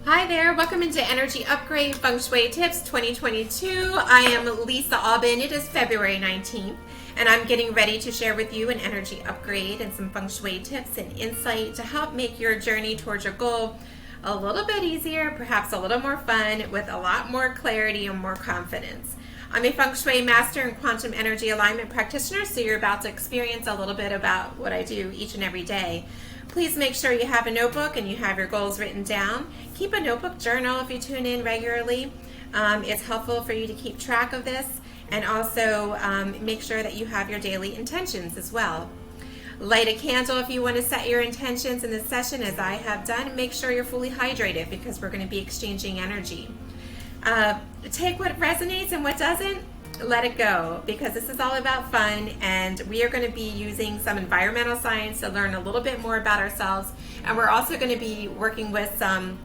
Hi there, welcome into Energy Upgrade Feng Shui Tips 2022. I am Lisa Aubin. It is February 19th, and I'm getting ready to share with you an energy upgrade and some Feng Shui tips and insight to help make your journey towards your goal a little bit easier, perhaps a little more fun, with a lot more clarity and more confidence. I'm a Feng Shui master and quantum energy alignment practitioner, so you're about to experience a little bit about what I do each and every day. Please make sure you have a notebook and you have your goals written down. Keep a notebook journal if you tune in regularly. It's helpful for you to keep track of this, and also make sure that you have your daily intentions as well. Light a candle if you want to set your intentions in this session, as I have done. Make sure you're fully hydrated because we're going to be exchanging energy. Take what resonates and what doesn't, let it go, because this is all about fun, and we are going to be using some environmental science to learn a little bit more about ourselves, and we're also going to be working with some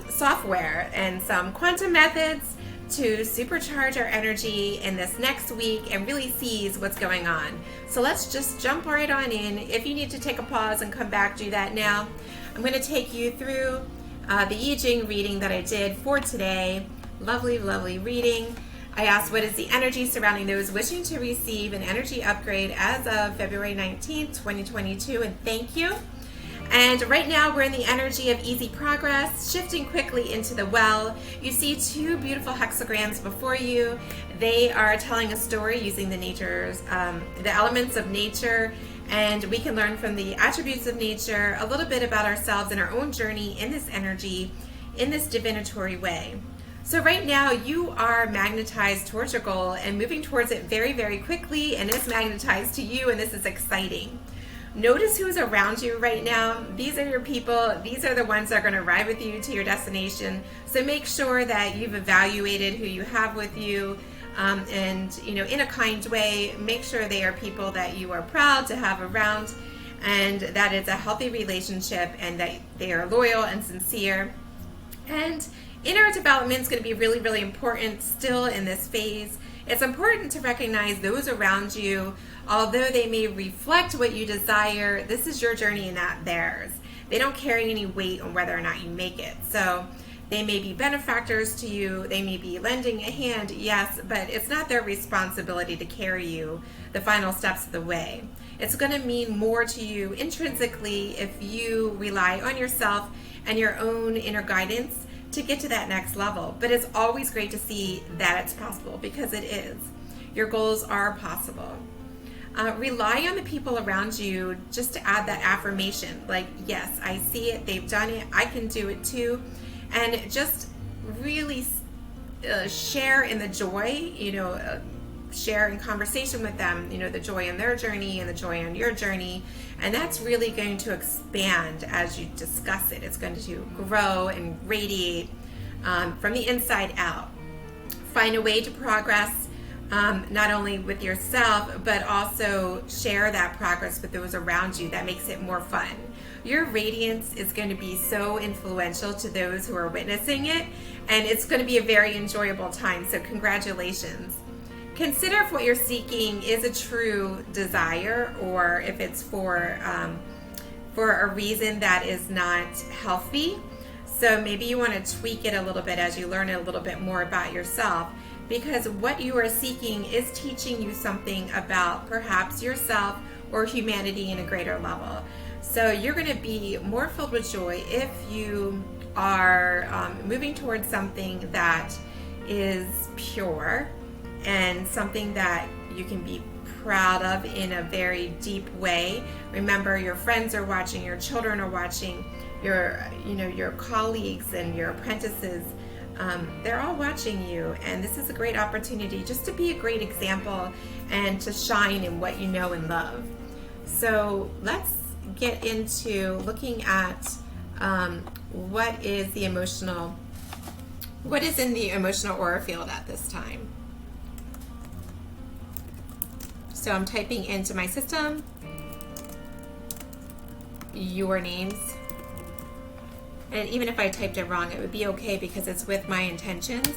software and some quantum methods to supercharge our energy in this next week and really seize what's going on. So let's just jump right on in. If you need to take a pause and come back, do that now. I'm going to take you through the Ching reading that I did for today. Lovely, lovely reading. I asked, what is the energy surrounding those wishing to receive an energy upgrade as of February 19th, 2022, and thank you. And right now we're in the energy of easy progress, shifting quickly into the well. You see two beautiful hexagrams before you. They are telling a story using the elements of nature, and we can learn from the attributes of nature a little bit about ourselves and our own journey in this energy, in this divinatory way. So right now you are magnetized towards your goal and moving towards it very, very quickly, and it's magnetized to you, and this is exciting. Notice who's around you right now. These are your people. These are the ones that are going to ride with you to your destination. So make sure that you've evaluated who you have with you, and in a kind way. Make sure they are people that you are proud to have around, and that it's a healthy relationship, and that they are loyal and sincere. And inner development is going to be really, really important still in this phase. It's important to recognize those around you. Although they may reflect what you desire, this is your journey and not theirs. They don't carry any weight on whether or not you make it. So they may be benefactors to you. They may be lending a hand, yes, but it's not their responsibility to carry you the final steps of the way. It's going to mean more to you intrinsically if you rely on yourself and your own inner guidance to get to that next level. But it's always great to see that it's possible, because it is. Your goals are possible. Rely on the people around you just to add that affirmation, like, yes, I see it, they've done it, I can do it too. And just really share in the joy, share in conversation with them, the joy in their journey and the joy on your journey. And that's really going to expand as you discuss it. It's going to grow and radiate from the inside out. Find a way to progress, not only with yourself, but also share that progress with those around you. That makes it more fun. Your radiance is going to be so influential to those who are witnessing it, and it's going to be a very enjoyable time. So congratulations. Consider if what you're seeking is a true desire, or if it's for a reason that is not healthy. So maybe you want to tweak it a little bit as you learn a little bit more about yourself, because what you are seeking is teaching you something about perhaps yourself or humanity in a greater level. So you're going to be more filled with joy if you are moving towards something that is pure and something that you can be proud of in a very deep way. Remember, your friends are watching, your children are watching, your colleagues and your apprentices. They're all watching you, and this is a great opportunity just to be a great example and to shine in what you know and love. So let's get into looking at what is in the emotional aura field at this time. So I'm typing into my system your names. And even if I typed it wrong, it would be okay, because it's with my intentions.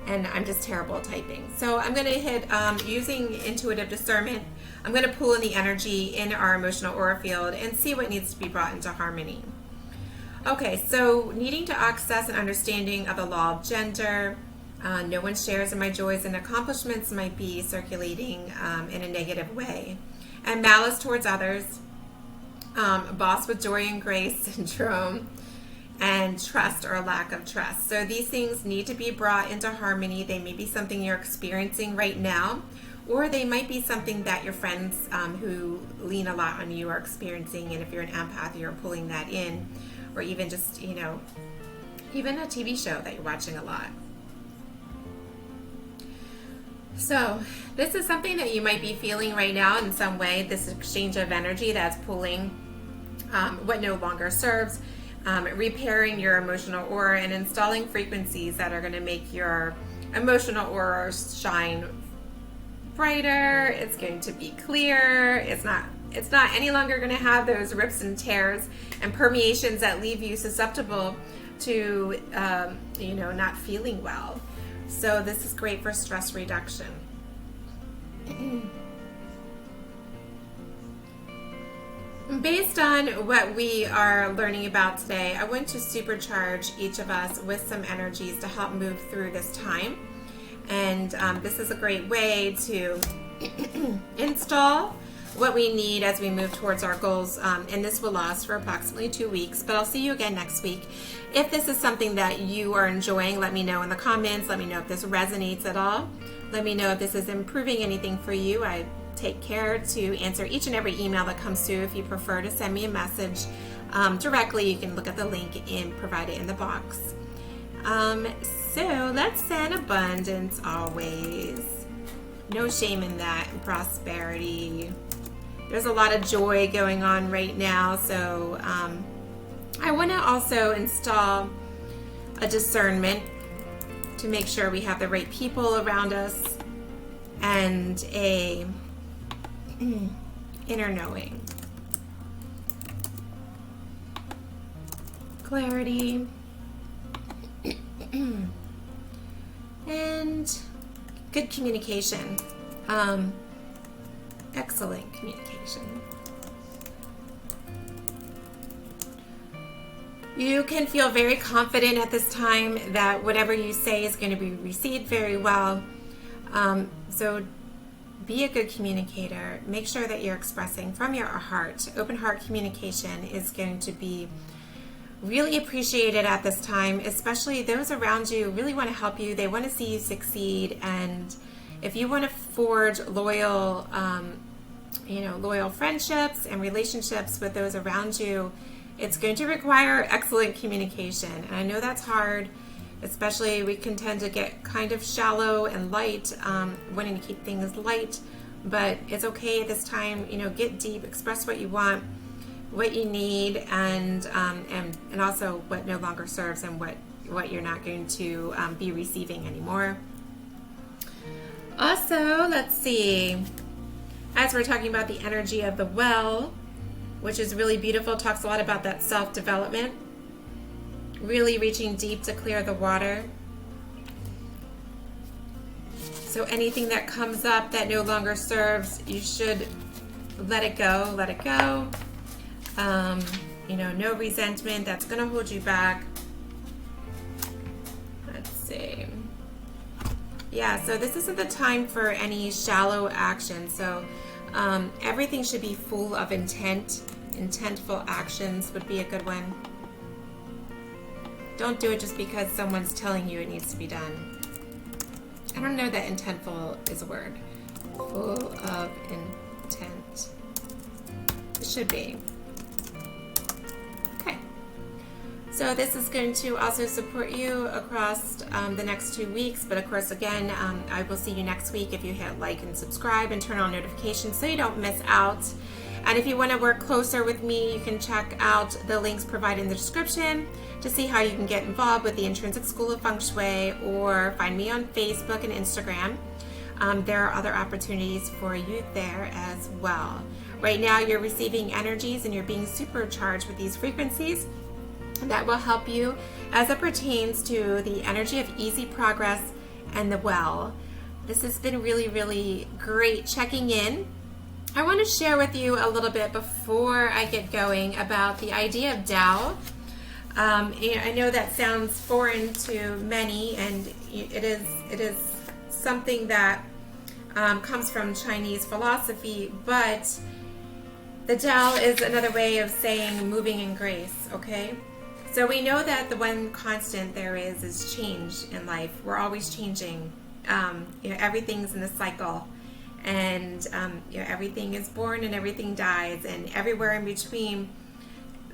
And I'm just terrible at typing. So I'm going to hit, using intuitive discernment, I'm going to pull in the energy in our emotional aura field and see what needs to be brought into harmony. Okay, so needing to access an understanding of the law of gender. No one shares in my joys and accomplishments might be circulating in a negative way. And malice towards others. Boss with joy and grace syndrome. And trust or lack of trust. So these things need to be brought into harmony. They may be something you're experiencing right now, or they might be something that your friends who lean a lot on you are experiencing. And if you're an empath, you're pulling that in, or even just, even a TV show that you're watching a lot. So this is something that you might be feeling right now in some way, this exchange of energy that's pulling what no longer serves. Repairing your emotional aura and installing frequencies that are going to make your emotional aura shine brighter. It's going to be clear. It's not any longer going to have those rips and tears and permeations that leave you susceptible to not feeling well. So this is great for stress reduction. Based on what we are learning about today, I want to supercharge each of us with some energies to help move through this time. And this is a great way to install what we need as we move towards our goals. And this will last for approximately 2 weeks, but I'll see you again next week. If this is something that you are enjoying, let me know in the comments. Let me know if this resonates at all. Let me know if this is improving anything for you. I take care to answer each and every email that comes through. If you prefer to send me a message directly, you can look at the link and provide it in the box. So let's send abundance always. No shame in that. And prosperity. There's a lot of joy going on right now. So I want to also install a discernment to make sure we have the right people around us and a inner knowing. Clarity. And good communication. Excellent communication. You can feel very confident at this time that whatever you say is going to be received very well. So be a good communicator. Make sure that you're expressing from your heart. Open heart communication is going to be really appreciated at this time, especially those around you really want to help you. They want to see you succeed. And if you want to forge loyal friendships and relationships with those around you, it's going to require excellent communication. And I know that's hard. Especially we can tend to get kind of shallow and light, wanting to keep things light, but it's okay at this time, get deep, express what you want, what you need, and also what no longer serves and what you're not going to be receiving anymore. Also, let's see, as we're talking about the energy of the well, which is really beautiful, talks a lot about that self-development. Really reaching deep to clear the water. So anything that comes up that no longer serves, you should let it go, let it go. No resentment that's going to hold you back. Let's see. Yeah, so this isn't the time for any shallow action. So everything should be full of intent. Intentful actions would be a good one. Don't do it just because someone's telling you it needs to be done. I don't know that intentful is a word. Full of intent. It should be. Okay. So this is going to also support you across the next 2 weeks. But of course, again, I will see you next week if you hit like and subscribe and turn on notifications so you don't miss out. And if you want to work closer with me, you can check out the links provided in the description to see how you can get involved with the Intrinsic School of Feng Shui, or find me on Facebook and Instagram. There are other opportunities for you there as well. Right now, you're receiving energies and you're being supercharged with these frequencies that will help you as it pertains to the energy of easy progress and the well. This has been really, really great checking in. I want to share with you a little bit before I get going about the idea of Tao. I know that sounds foreign to many, and it is something that comes from Chinese philosophy, but the Tao is another way of saying moving in grace, okay? So we know that the one constant there is change in life. We're always changing. Everything's in a cycle, and everything is born and everything dies, and everywhere in between,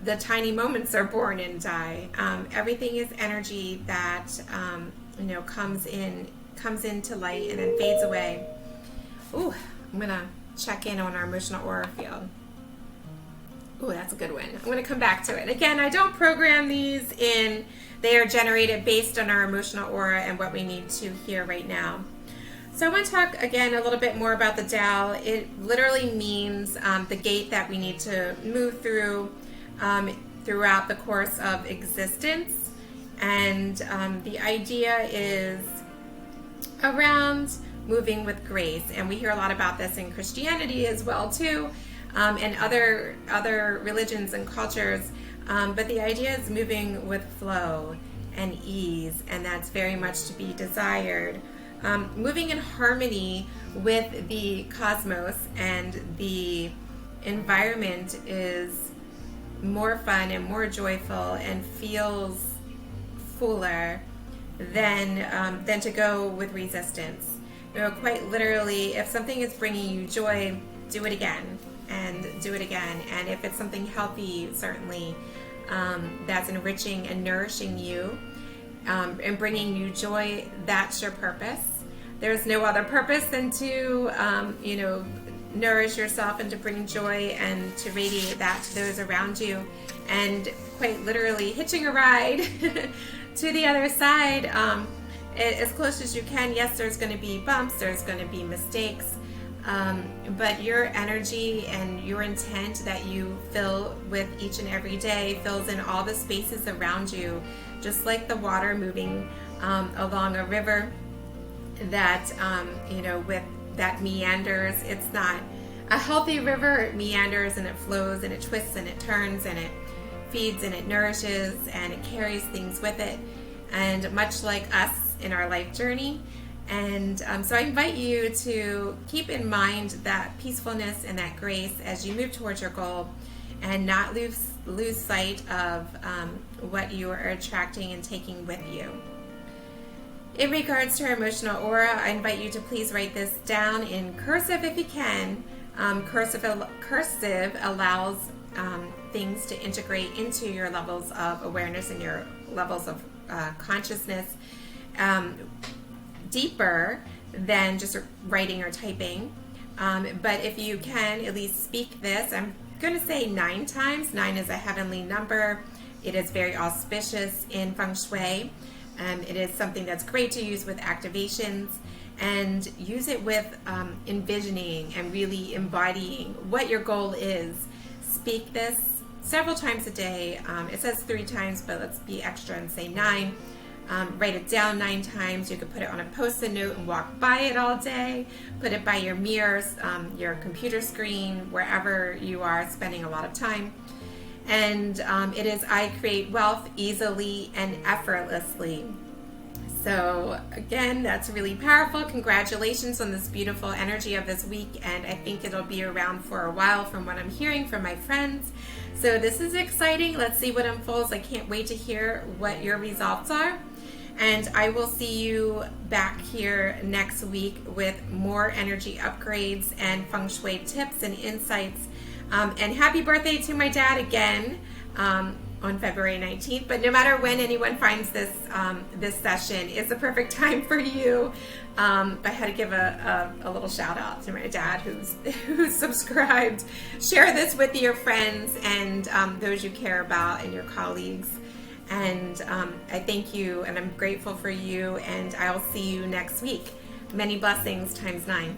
the tiny moments are born and die. Everything is energy that comes into light and then fades away. Ooh, I'm gonna check in on our emotional aura field. Ooh, that's a good one. I'm going to come back to it. Again, I don't program these in. They are generated based on our emotional aura and what we need to hear right now. So I want to talk again a little bit more about the Tao. It literally means the gate that we need to move through throughout the course of existence. And the idea is around moving with grace. And we hear a lot about this in Christianity as well too. And other religions and cultures, but the idea is moving with flow and ease, and that's very much to be desired. Moving in harmony with the cosmos and the environment is more fun and more joyful and feels fuller than to go with resistance. Quite literally, if something is bringing you joy, do it again. And do it again. And if it's something healthy, certainly that's enriching and nourishing you and bringing you joy, that's your purpose. There's no other purpose than to nourish yourself and to bring joy and to radiate that to those around you, and quite literally hitching a ride to the other side as close as you can. Yes, there's going to be bumps, there's going to be mistakes, but your energy and your intent that you fill with each and every day fills in all the spaces around you, just like the water moving along a river that, with that meanders. It's not a healthy river. It meanders and it flows and it twists and it turns and it feeds and it nourishes and it carries things with it. And much like us in our life journey. And so I invite you to keep in mind that peacefulness and that grace as you move towards your goal, and not lose sight of what you are attracting and taking with you. In regards to our emotional aura, I invite you to please write this down in cursive if you can. Cursive allows things to integrate into your levels of awareness and your levels of consciousness deeper than just writing or typing. But if you can, at least speak this. I'm going to say 9 times. 9 is a heavenly number. It is very auspicious in Feng Shui. It is something that's great to use with activations, and use it with envisioning and really embodying what your goal is. Speak this several times a day. It says 3 times, but let's be extra and say 9. Write it down 9 times. You could put it on a post-it note and walk by it all day. Put it by your mirrors, your computer screen, wherever you are spending a lot of time. And it is, I create wealth easily and effortlessly. So again, that's really powerful. Congratulations on this beautiful energy of this week, and I think it'll be around for a while from what I'm hearing from my friends. So this is exciting. Let's see what unfolds. I can't wait to hear what your results are. And I will see you back here next week with more energy upgrades and Feng Shui tips and insights. And happy birthday to my dad again on February 19th. But no matter when anyone finds this this session, it's the perfect time for you. I had to give a little shout out to my dad who's subscribed. Share this with your friends and those you care about and your colleagues. And I thank you, and I'm grateful for you, and I'll see you next week. Many blessings times 9.